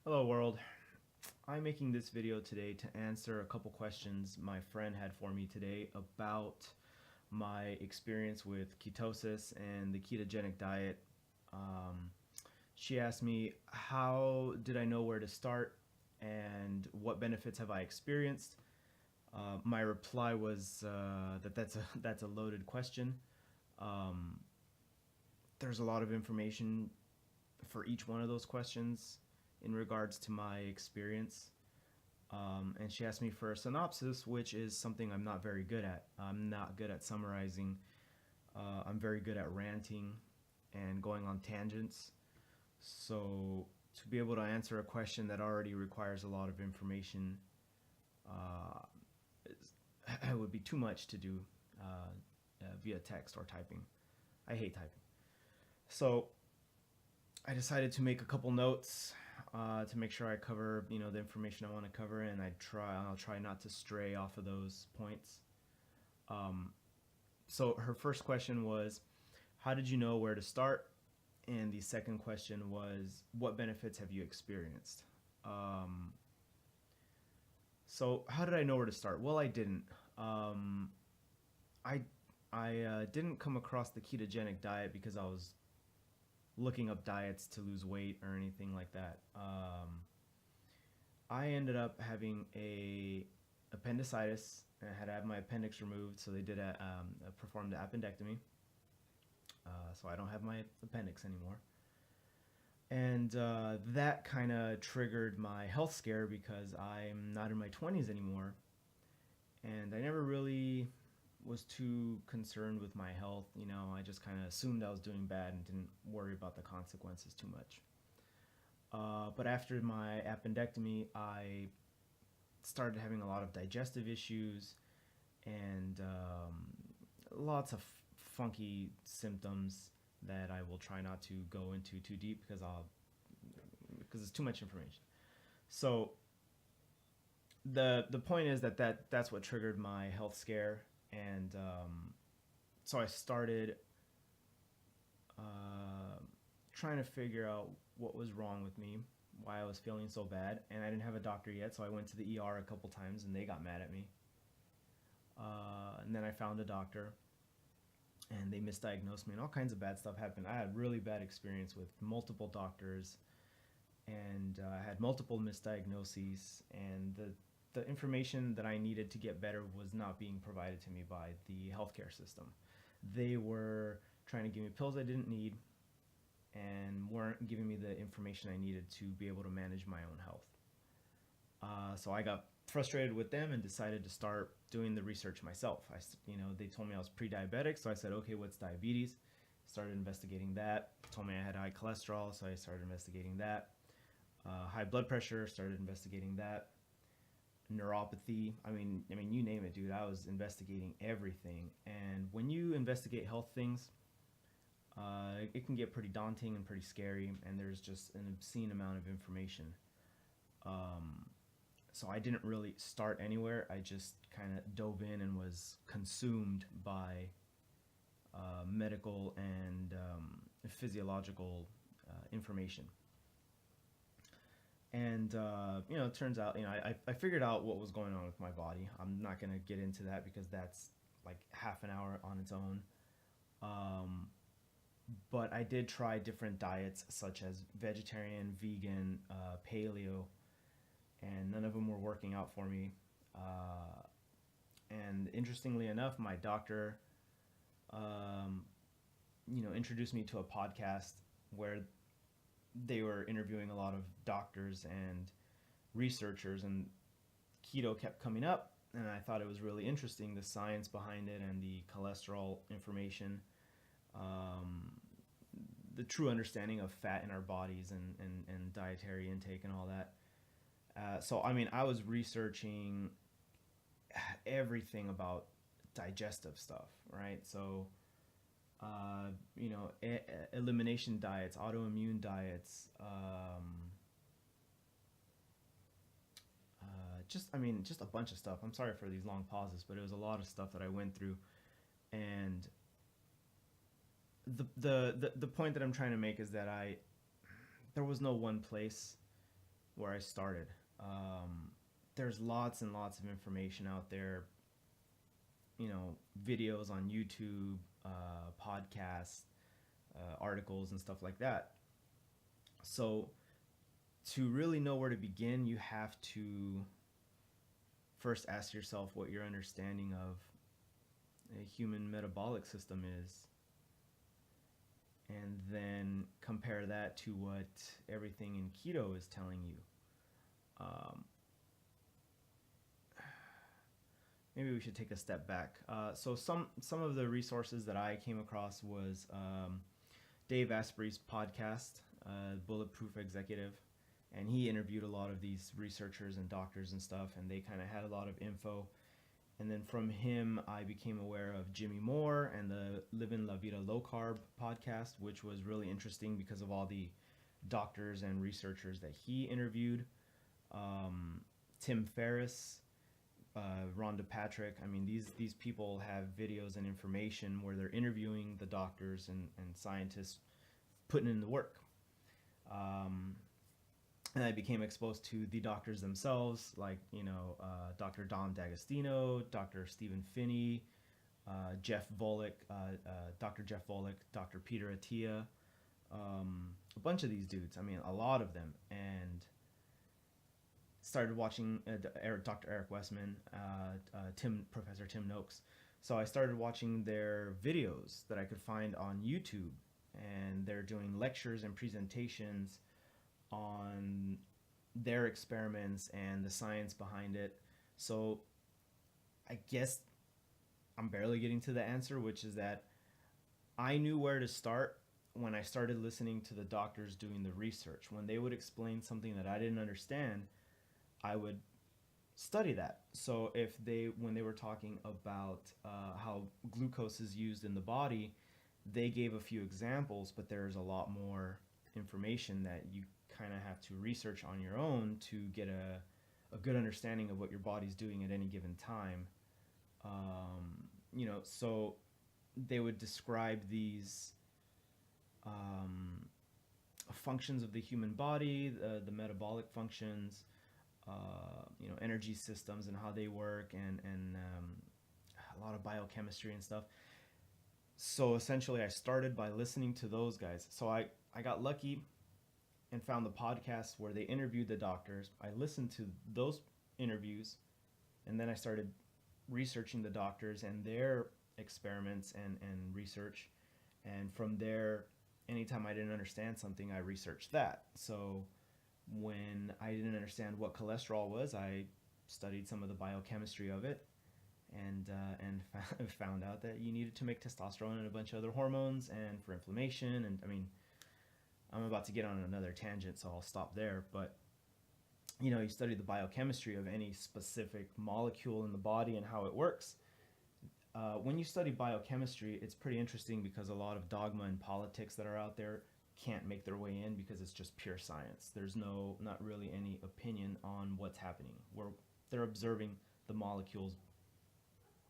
Hello world. I'm making this video today to answer a couple questions my friend had for me today about my experience with ketosis and the ketogenic diet. Um, she asked me, how did I know where to start and what benefits have I experienced? My reply was that's a loaded question. Um, there's a lot of information for each one of those questions in regards to my experience. And she asked me for a synopsis, which is something I'm not very good at. I'm not good at summarizing. I'm very good at ranting and going on tangents. So to be able to answer a question that already requires a lot of information, uh, it would be too much to do via text or typing. I hate typing. So I decided to make a couple notes to make sure I cover, the information I want to cover, and I'll try not to stray off of those points. Um, so her first question was, how did you know where to start? And the second question was, what benefits have you experienced? Um, so how did I know where to start? Well, I didn't. Um, I I didn't come across the ketogenic diet because I was looking up diets to lose weight or anything like that. I ended up having a appendicitis and I had to have my appendix removed, so they did performed the appendectomy. So I don't have my appendix anymore. And that kind of triggered my health scare because I'm not in my 20s anymore. And I never really was too concerned with my health. I just kind of assumed I was doing bad and didn't worry about the consequences too much. But after my appendectomy, I started having a lot of digestive issues and lots of funky symptoms that I will try not to go into too deep because it's too much information. So the point is that's what triggered my health scare, and so I started uh, trying to figure out what was wrong with me, why I was feeling so bad, and I didn't have a doctor yet, so I went to the ER a couple times, and they got mad at me. And then I found a doctor, and they misdiagnosed me, and all kinds of bad stuff happened. I had really bad experience with multiple doctors, and I had multiple misdiagnoses, and the information that I needed to get better was not being provided to me by the healthcare system. They were trying to give me pills I didn't need and weren't giving me the information I needed to be able to manage my own health. So I got frustrated with them and decided to start doing the research myself. They told me I was pre-diabetic, so I said, okay, what's diabetes? Started investigating that. Told me I had high cholesterol, so I started investigating that. High blood pressure, started investigating that. Neuropathy. I mean, you name it, dude. I was investigating everything. And when you investigate health things, it can get pretty daunting and pretty scary, and there's just an obscene amount of information. Um, so I didn't really start anywhere. I just kind of dove in and was consumed by medical and physiological information. And it turns out, I figured out what was going on with my body. I'm not gonna get into that because that's like half an hour on its own. Um, but I did try different diets such as vegetarian, vegan, paleo, and none of them were working out for me. Uh, and interestingly enough, my doctor, um, introduced me to a podcast where they were interviewing a lot of doctors and researchers, and keto kept coming up, and I thought it was really interesting, the science behind it and the cholesterol information, um, the true understanding of fat in our bodies and dietary intake and all that. So I mean, I was researching everything about digestive stuff, right? So elimination diets, autoimmune diets, just a bunch of stuff. I'm sorry for these long pauses, but it was a lot of stuff that I went through, and the point that I'm trying to make is that I there was no one place where I started. There's lots and lots of information out there, videos on YouTube, podcasts, articles, and stuff like that. So, to really know where to begin, you have to first ask yourself what your understanding of a human metabolic system is, and then compare that to what everything in keto is telling you. Um, Maybe we should take a step back. So some of the resources that I came across was Dave Asprey's podcast, Bulletproof Executive, and he interviewed a lot of these researchers and doctors and stuff, and they kind of had a lot of info. And then from him, I became aware of Jimmy Moore and the Livin' La Vida Low Carb podcast, which was really interesting because of all the doctors and researchers that he interviewed. Tim Ferriss, Rhonda Patrick. I mean, these people have videos and information where they're interviewing the doctors and scientists, putting in the work. And I became exposed to the doctors themselves, like, Dr. Dom D'Agostino, Dr. Stephen Finney, Jeff Volek, Dr. Jeff Volek, Dr. Peter Attia, a bunch of these dudes. I mean, a lot of them. And started watching Dr. Eric Westman, Professor Tim Noakes. So I started watching their videos that I could find on YouTube, and they're doing lectures and presentations on their experiments and the science behind it. So I guess I'm barely getting to the answer, which is that I knew where to start when I started listening to the doctors doing the research. When they would explain something that I didn't understand, I would study that. So when they were talking about how glucose is used in the body, they gave a few examples, but there's a lot more information that you kind of have to research on your own to get a good understanding of what your body's doing at any given time. So they would describe these functions of the human body, the metabolic functions, energy systems and how they work, and a lot of biochemistry and stuff. So essentially I started by listening to those guys. So I got lucky and found the podcast where they interviewed the doctors. I listened to those interviews, and then I started researching the doctors and their experiments and research. And from there, anytime I didn't understand something, I researched that. So when I didn't understand what cholesterol was, I studied some of the biochemistry of it, and found out that you needed to make testosterone and a bunch of other hormones, and for inflammation. And I mean, I'm about to get on another tangent, so I'll stop there. But you study the biochemistry of any specific molecule in the body and how it works. When you study biochemistry, it's pretty interesting because a lot of dogma and politics that are out there can't make their way in because it's just pure science. There's not really any opinion on what's happening. They're observing the molecules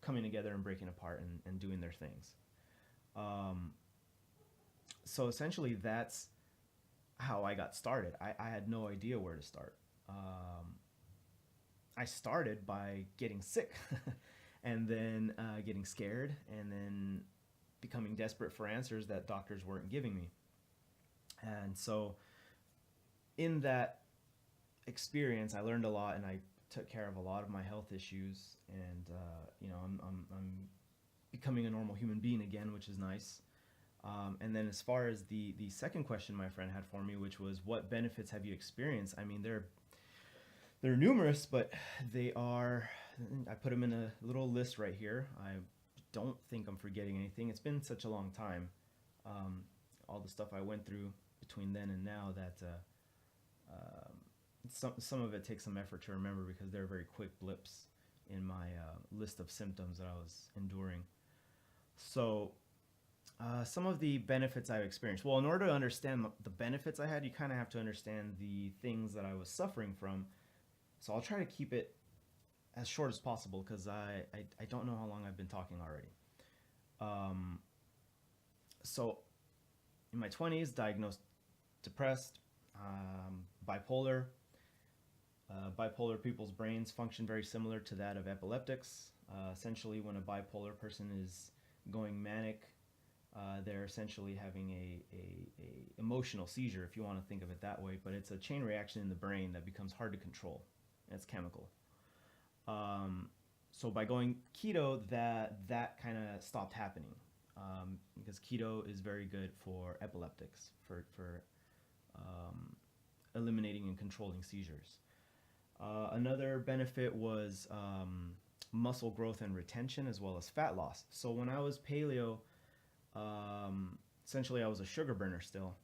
coming together and breaking apart and doing their things. So essentially that's how I got started. I had no idea where to start. I started by getting sick and then getting scared, and then becoming desperate for answers that doctors weren't giving me. And so in that experience, I learned a lot, and I took care of a lot of my health issues, and I'm becoming a normal human being again, which is nice. And then as far as the second question my friend had for me, which was what benefits have you experienced? I mean, they're numerous, but I put them in a little list right here. I don't think I'm forgetting anything. It's been such a long time. All the stuff I went through between then and now that some of it takes some effort to remember because they're very quick blips in my list of symptoms that I was enduring. So some of the benefits I've experienced. Well, in order to understand the benefits I had, you kind of have to understand the things that I was suffering from. So I'll try to keep it as short as possible because I don't know how long I've been talking already. So in my 20s, diagnosed depressed, bipolar, Bipolar people's brains function very similar to that of epileptics. Essentially, when a bipolar person is going manic, they're essentially having a emotional seizure, if you want to think of it that way. But it's a chain reaction in the brain that becomes hard to control. It's chemical. So by going keto, that kind of stopped happening, because keto is very good for epileptics, for eliminating and controlling seizures. Another benefit was muscle growth and retention, as well as fat loss. So when I was paleo, essentially I was a sugar burner still.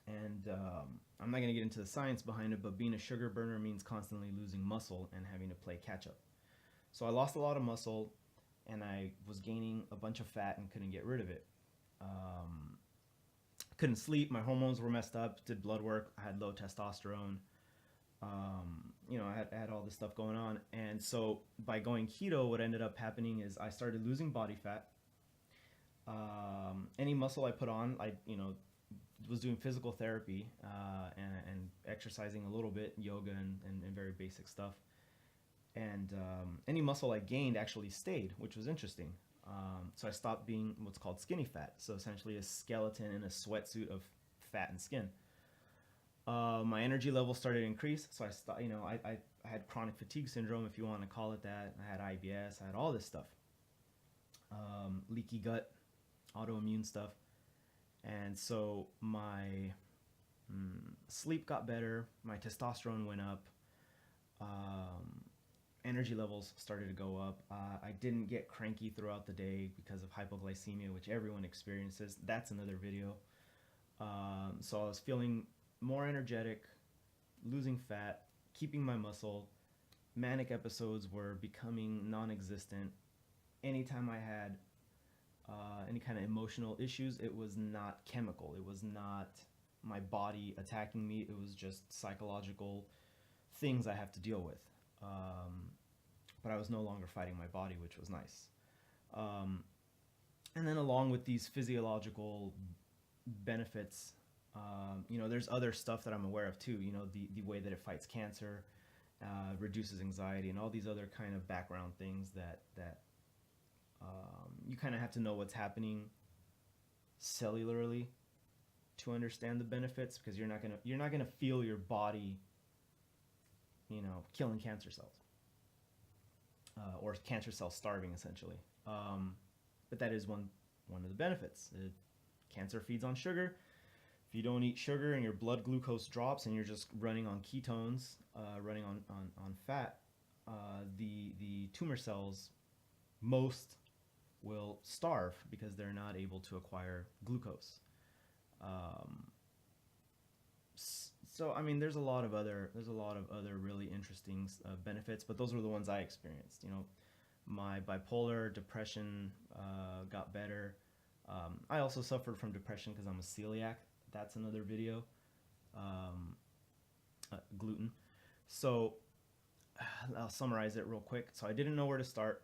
And I'm not going to get into the science behind it, but being a sugar burner means constantly losing muscle and having to play catch up. So I lost a lot of muscle, and I was gaining a bunch of fat and couldn't get rid of it. Couldn't sleep. My hormones were messed up. Did blood work. I had low testosterone. I had all this stuff going on. And so by going keto, what ended up happening is I started losing body fat. Any muscle I put on, I was doing physical therapy and exercising a little bit, yoga and very basic stuff. And any muscle I gained actually stayed, which was interesting. So I stopped being what's called skinny fat. So essentially a skeleton in a sweatsuit of fat and skin. My energy level started to increase. So I had chronic fatigue syndrome, if you want to call it that. I had IBS. I had all this stuff. Leaky gut, autoimmune stuff. And so my sleep got better. My testosterone went up. Energy levels started to go up. I didn't get cranky throughout the day because of hypoglycemia, which everyone experiences. That's another video. So I was feeling more energetic, losing fat, keeping my muscle. Manic episodes were becoming non-existent. Anytime I had any kind of emotional issues, it was not chemical. It was not my body attacking me. It was just psychological things I have to deal with. But I was no longer fighting my body, which was nice. And then along with these physiological benefits, there's other stuff that I'm aware of too. The way that it fights cancer, reduces anxiety, and all these other kind of background things that you kind of have to know what's happening cellularly to understand the benefits, because you're not gonna feel your body killing cancer cells, or cancer cells starving, essentially. But that is one of the benefits. Cancer feeds on sugar. If you don't eat sugar and your blood glucose drops and you're just running on ketones, running on fat, the tumor cells, most will starve because they're not able to acquire glucose. So there's a lot of other really interesting benefits, but those were the ones I experienced. My bipolar depression got better. I also suffered from depression because I'm a celiac. That's another video. Gluten. So I'll summarize it real quick. So I didn't know where to start.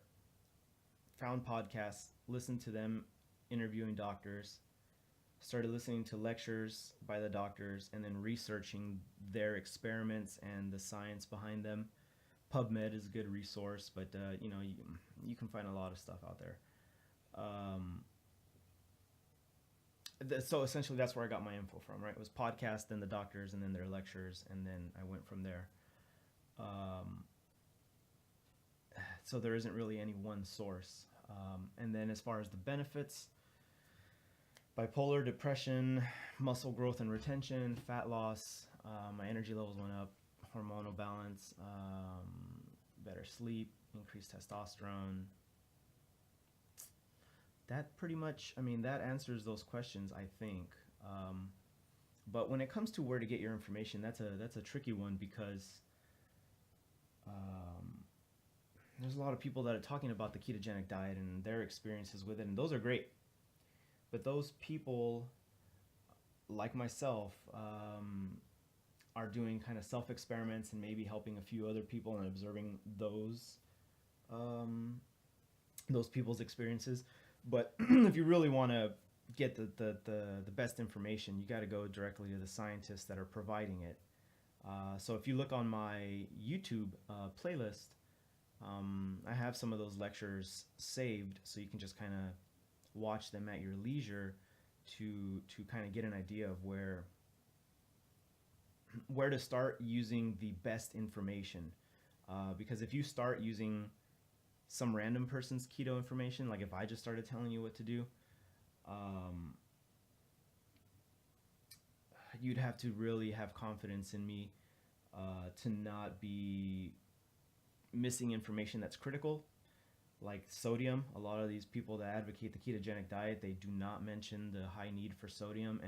Found podcasts, listened to them interviewing doctors, started listening to lectures by the doctors, and then researching their experiments and the science behind them. PubMed is a good resource, but you can find a lot of stuff out there. So essentially that's where I got my info from, right? It was podcasts, then the doctors, and then their lectures, and then I went from there. So there isn't really any one source. And then as far as the benefits, bipolar, depression, muscle growth and retention, fat loss, my energy levels went up, hormonal balance, better sleep, increased testosterone. That pretty much, that answers those questions, I think. But when it comes to where to get your information, that's a tricky one, because there's a lot of people that are talking about the ketogenic diet and their experiences with it, and those are great. But those people, like myself, are doing kind of self-experiments and maybe helping a few other people and observing those people's experiences. But if you really want to get the best information, you got to go directly to the scientists that are providing it. So if you look on my YouTube playlist, I have some of those lectures saved, so you can just kind of watch them at your leisure to kind of get an idea of where to start using the best information. Because if you start using some random person's keto information, like if I just started telling you what to do, you'd have to really have confidence in me to not be missing information that's critical, like sodium. A lot of these people that advocate the ketogenic diet, they do not mention the high need for sodium,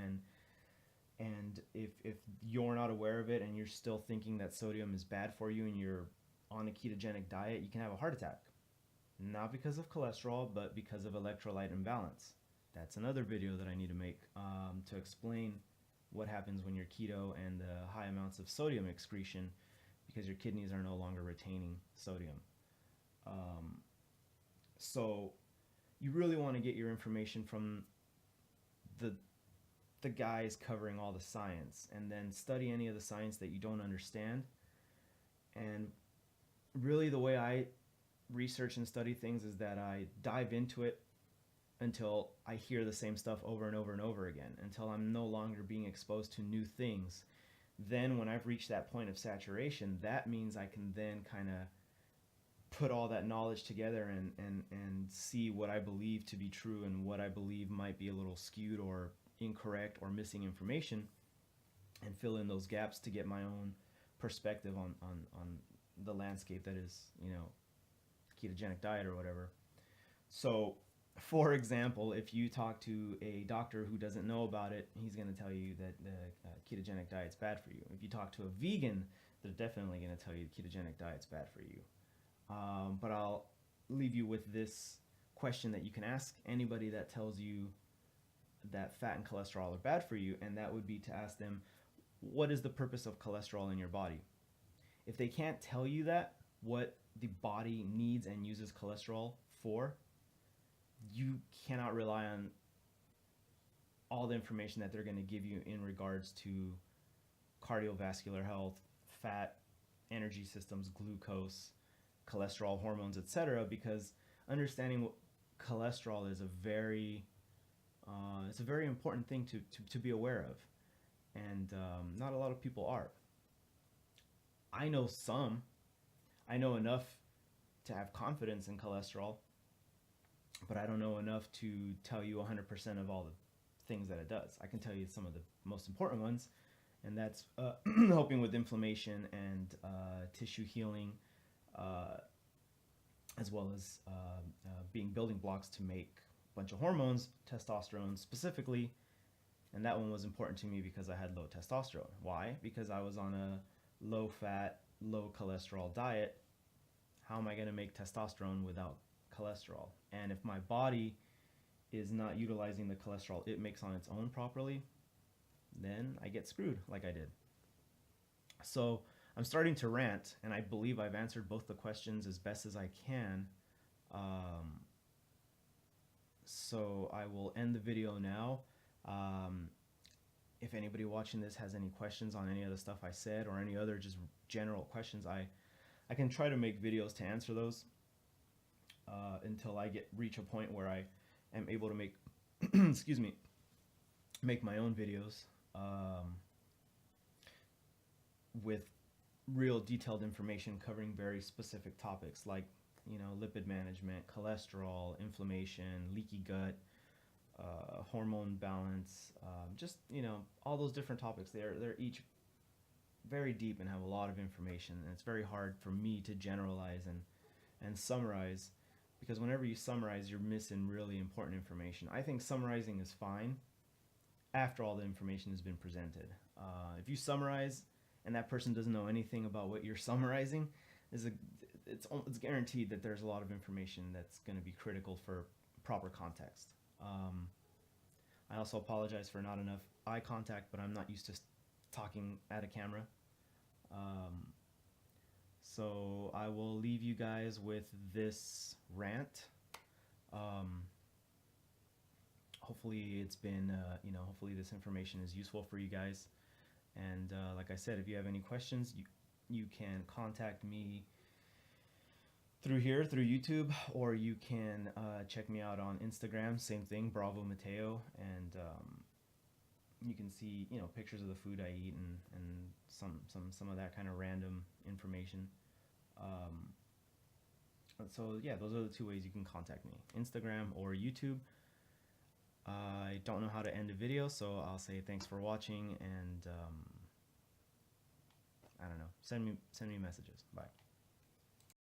and if you're not aware of it and you're still thinking that sodium is bad for you and you're on a ketogenic diet, you can have a heart attack. Not because of cholesterol, but because of electrolyte imbalance. That's another video that I need to make to explain what happens when you're keto and the high amounts of sodium excretion, because your kidneys are no longer retaining sodium. So you really want to get your information from the guys covering all the science, and then study any of the science that you don't understand. And really the way I research and study things is that I dive into it until I hear the same stuff over and over and over again, until I'm no longer being exposed to new things. Then when I've reached that point of saturation, that means I can then kind of put all that knowledge together and see what I believe to be true and what I believe might be a little skewed or incorrect or missing information, and fill in those gaps to get my own perspective on the landscape that is, ketogenic diet or whatever. So for example, if you talk to a doctor who doesn't know about it, he's going to tell you that the ketogenic diet's bad for you. If you talk to a vegan, they're definitely going to tell you the ketogenic diet's bad for you. But I'll leave you with this question that you can ask anybody that tells you that fat and cholesterol are bad for you, and that would be to ask them, what is the purpose of cholesterol in your body? If they can't tell you that, what the body needs and uses cholesterol for, you cannot rely on all the information that they're going to give you in regards to cardiovascular health, fat, energy systems, glucose, cholesterol, hormones, etc. Because understanding what cholesterol is it's a very important thing to be aware of, and not a lot of people are. I know some. I know enough to have confidence in cholesterol, but I don't know enough to tell you 100% of all the things that it does. I can tell you some of the most important ones, and that's helping with inflammation and tissue healing, as well as being building blocks to make a bunch of hormones, testosterone specifically. And that one was important to me because I had low testosterone. Why? Because I was on a low-fat, low-cholesterol diet. How am I going to make testosterone without cholesterol? And if my body is not utilizing the cholesterol it makes on its own properly, then I get screwed like I did. So I'm starting to rant, and I believe I've answered both the questions as best as I can. So I will end the video now. If anybody watching this has any questions on any of the stuff I said, or any other just general questions, I can try to make videos to answer those until I reach a point where I am able to make make my own videos with real detailed information covering very specific topics, like lipid management, cholesterol, inflammation, leaky gut, hormone balance, just all those different topics. They're each very deep and have a lot of information, and it's very hard for me to generalize and summarize, because whenever you summarize, you're missing really important information. I think summarizing is fine after all the information has been presented. If you summarize and that person doesn't know anything about what you're summarizing, it's guaranteed that there's a lot of information that's going to be critical for proper context. I also apologize for not enough eye contact, but I'm not used to talking at a camera. So I will leave you guys with this rant. Hopefully it's been, hopefully this information is useful for you guys. And like I said, if you have any questions, you can contact me through here, through YouTube, or you can check me out on Instagram. Same thing, BravoMateo, and you can see, you know, pictures of the food I eat, and some of that kind of random information. Um, so yeah, those are the two ways you can contact me: Instagram or YouTube. I don't know how to end a video, so I'll say thanks for watching, and I don't know, send me messages. Bye.